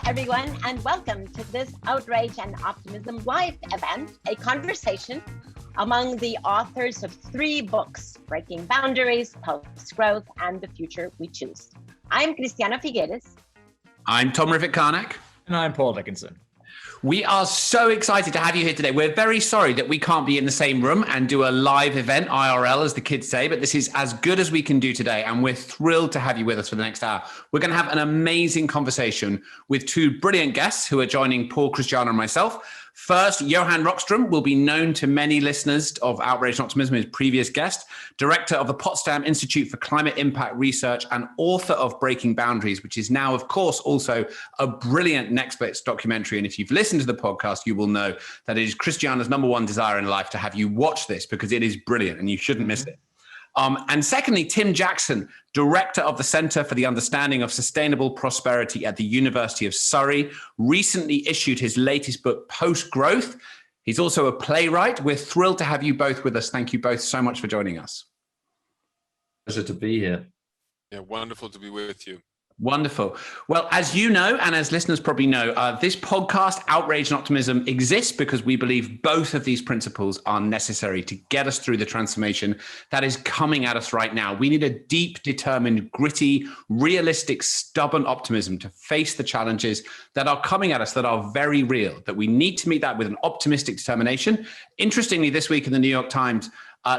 everyone, and welcome to this Outrage and Optimism live event, a conversation among the authors of 3 books, Breaking Boundaries, Post-Growth, and The Future We Choose. I'm Cristiana Figueres. I'm Tom Riffitt-Karnak. And I'm Paul Dickinson. We are so excited to have you here today. We're very sorry that we can't be in the same room and do a live event, IRL, as the kids say, but this is as good as we can do today, and we're thrilled to have you with us for the next hour. We're going to have an amazing conversation with 2 brilliant guests who are joining Paul, Christiana, and myself. First, Johan Rockström will be known to many listeners of Outrage Optimism, his previous guest, director of the Potsdam Institute for Climate Impact Research and author of Breaking Boundaries, which is now, of course, also a brilliant Netflix documentary. And if you've listened to the podcast, you will know that it is Christiana's #1 desire in life to have you watch this because it is brilliant and you shouldn't miss it. And secondly, Tim Jackson, director of the Center for the Understanding of Sustainable Prosperity at the University of Surrey, recently issued his latest book, Post-Growth. He's also a playwright. We're thrilled to have you both with us. Thank you both so much for joining us. Pleasure to be here. Yeah, wonderful to be with you. Wonderful. Well, as you know, and as listeners probably know, this podcast, Outrage and Optimism, exists because we believe both of these principles are necessary to get us through the transformation that is coming at us right now. We need a deep, determined, gritty, realistic, stubborn optimism to face the challenges that are coming at us that are very real, that we need to meet that with an optimistic determination. Interestingly, this week in the New York Times,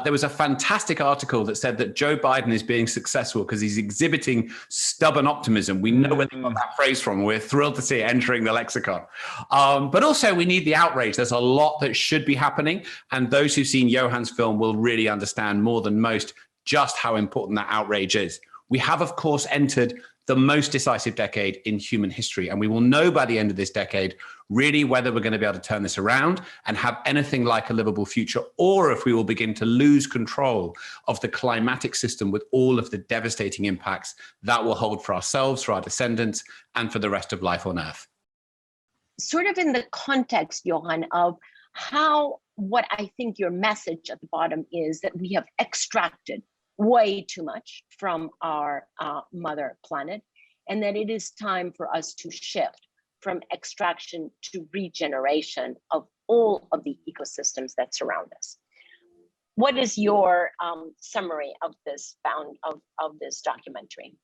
there was a fantastic article that said that Joe Biden is being successful because he's exhibiting stubborn optimism. We know where they got that phrase from. We're thrilled to see it entering the lexicon. But also we need the outrage. There's a lot that should be happening. And those who've seen Johan's film will really understand more than most just how important that outrage is. We have, of course, entered the most decisive decade in human history. And we will know by the end of this decade, really whether we're going to be able to turn this around and have anything like a livable future, or if we will begin to lose control of the climatic system with all of the devastating impacts that will hold for ourselves, for our descendants, and for the rest of life on Earth. Sort of in the context, Johan, of what I think your message at the bottom is that we have extracted way too much from our mother planet, and that it is time for us to shift from extraction to regeneration of all of the ecosystems that surround us. What is your summary of this this documentary?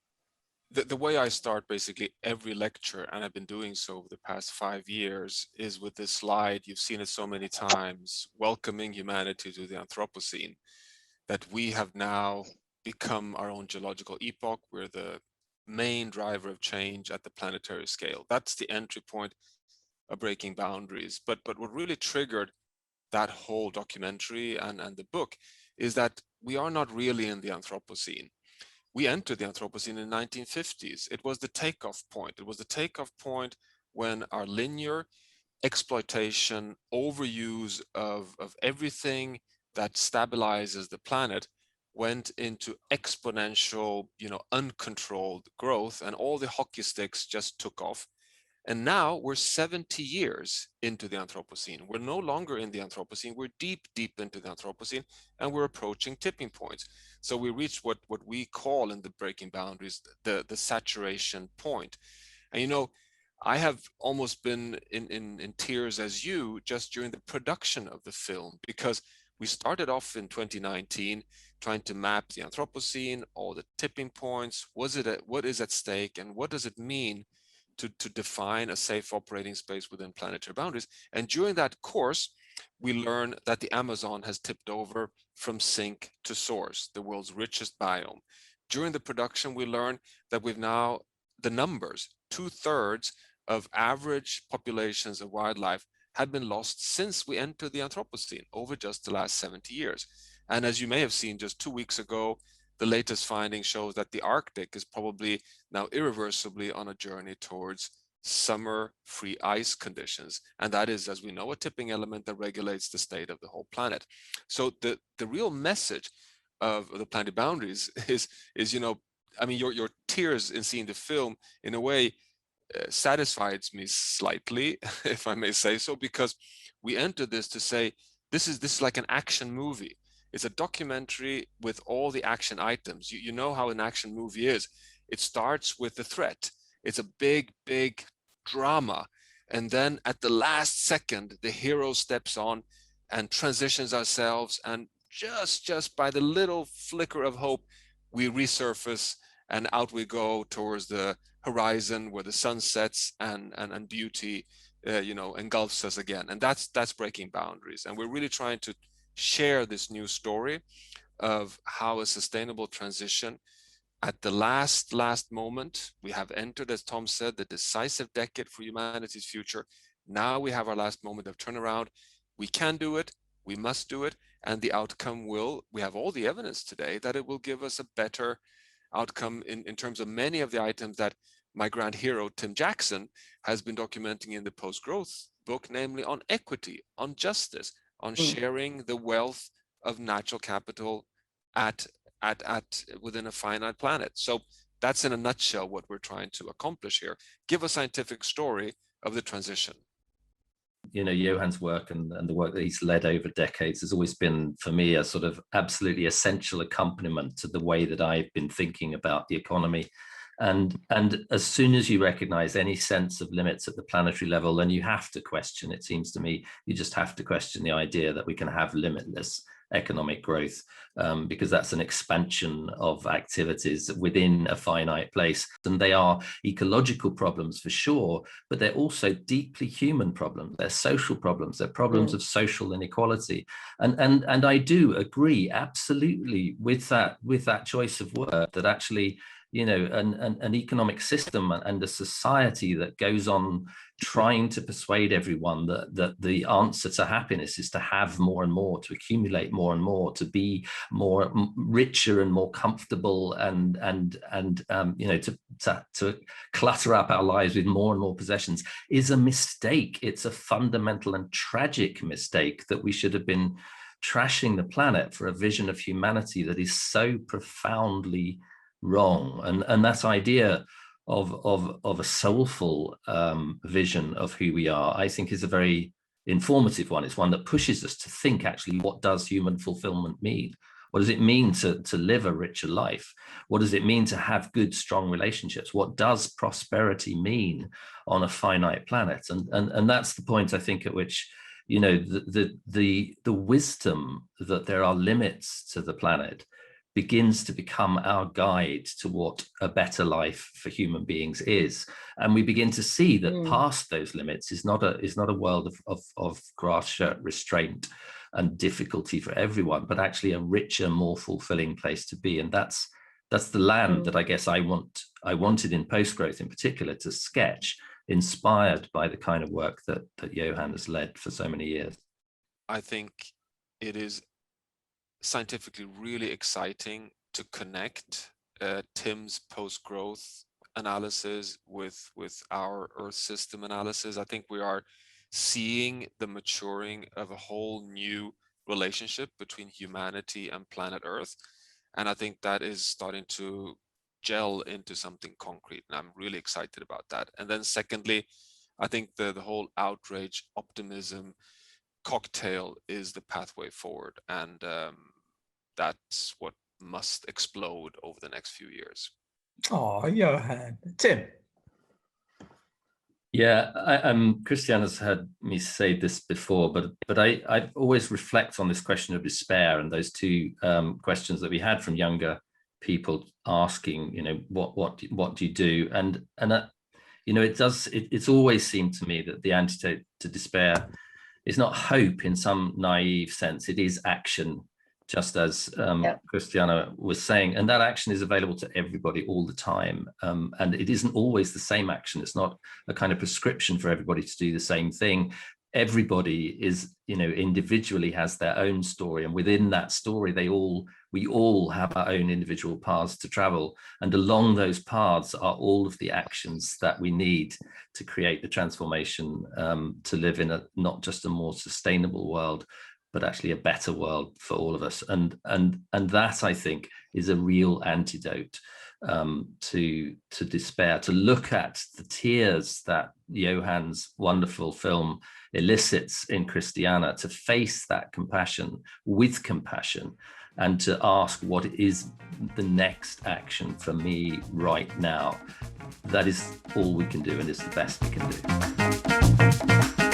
The way I start basically every lecture, and I've been doing so over the past 5 years, is with this slide. You've seen it so many times, welcoming humanity to the Anthropocene, that we have now become our own geological epoch. We're the main driver of change at the planetary scale. That's the entry point of Breaking Boundaries. But what really triggered that whole documentary and the book is that we are not really in the Anthropocene. We entered the Anthropocene in the 1950s. It was the takeoff point. It was the takeoff point when our linear exploitation, overuse of everything that stabilizes the planet went into exponential, uncontrolled growth, and all the hockey sticks just took off. And now we're 70 years into the Anthropocene. We're no longer in the Anthropocene. We're deep, deep into the Anthropocene, and we're approaching tipping points. So we reached what we call in the Breaking Boundaries, the saturation point. And I have almost been in tears as you just during the production of the film, because we started off in 2019 trying to map the Anthropocene, all the tipping points, what is at stake, and what does it mean to define a safe operating space within planetary boundaries. And during that course, we learn that the Amazon has tipped over from sink to source, the world's richest biome. During the production, we learn that we've now, the numbers, 2/3 of average populations of wildlife had been lost since we entered the Anthropocene over just the last 70 years. And as you may have seen just 2 weeks ago, the latest finding shows that the Arctic is probably now irreversibly on a journey towards summer-free ice conditions. And that is, as we know, a tipping element that regulates the state of the whole planet. So the real message of the Planetary Boundaries is your tears in seeing the film, in a way, satisfies me slightly, if I may say so, because we entered this to say, this is like an action movie. It's a documentary with all the action items. You know how an action movie is. It starts with the threat. It's a big drama. And then at the last second, the hero steps on and transitions ourselves. And just by the little flicker of hope, we resurface and out we go towards the horizon where the sun sets and beauty engulfs us again. And that's breaking boundaries. And we're really trying to share this new story of how a sustainable transition at the last moment. We have entered, as Tom said, the decisive decade for humanity's future. Now we have our last moment of turnaround. We can do it, we must do it, and the outcome we have all the evidence today that it will give us a better outcome in terms of many of the items that my grand hero, Tim Jackson, has been documenting in the post-growth book, namely on equity, on justice, on sharing the wealth of natural capital at within a finite planet. So that's in a nutshell what we're trying to accomplish here. Give a scientific story of the transition. Johann's work and the work that he's led over decades has always been, for me, a sort of absolutely essential accompaniment to the way that I've been thinking about the economy. And as soon as you recognize any sense of limits at the planetary level, then you have to question, it seems to me, you just have to question the idea that we can have limitless economic growth, because that's an expansion of activities within a finite place. And they are ecological problems for sure, but they're also deeply human problems. They're social problems. They're problems of social inequality. And I do agree absolutely with that choice of word, that actually, an economic system and a society that goes on trying to persuade everyone that the answer to happiness is to have more and more, to accumulate more and more, to be more richer and more comfortable, and to clutter up our lives with more and more possessions, is a mistake. It's a fundamental and tragic mistake that we should have been trashing the planet for a vision of humanity that is so profoundly wrong. And that idea of a soulful vision of who we are, I think, is a very informative one. It's one that pushes us to think, actually, what does human fulfillment mean? What does it mean to live a richer life? What does it mean to have good, strong relationships? What does prosperity mean on a finite planet? And that's the point, I think, at which the wisdom that there are limits to the planet begins to become our guide to what a better life for human beings is. And we begin to see that past those limits is not a world of grass shirt restraint and difficulty for everyone, but actually a richer, more fulfilling place to be. And that's the land that I guess I wanted in post-growth in particular to sketch, inspired by the kind of work that Johann has led for so many years. I think it is scientifically really exciting to connect Tim's post-growth analysis with our Earth system analysis. I think we are seeing the maturing of a whole new relationship between humanity and planet Earth. And I think that is starting to gel into something concrete. And I'm really excited about that. And then secondly, I think the whole outrage optimism cocktail is the pathway forward. And that's what must explode over the next few years. Oh, Johann. Tim. Yeah, Christian has heard me say this before, but I always reflect on this question of despair and those two questions that we had from younger people asking, what do you do? And it's always seemed to me that the antidote to despair is not hope in some naive sense. It is action, just as Christiana was saying, and that action is available to everybody all the time. And it isn't always the same action. It's not a kind of prescription for everybody to do the same thing. Everybody is, individually has their own story. And within that story, we all have our own individual paths to travel. And along those paths are all of the actions that we need to create the transformation, to live in not just a more sustainable world, but actually a better world for all of us. And that, I think, is a real antidote to despair, to look at the tears that Johann's wonderful film elicits in Christiana, to face that compassion with compassion, and to ask what is the next action for me right now. That is all we can do, and it's the best we can do.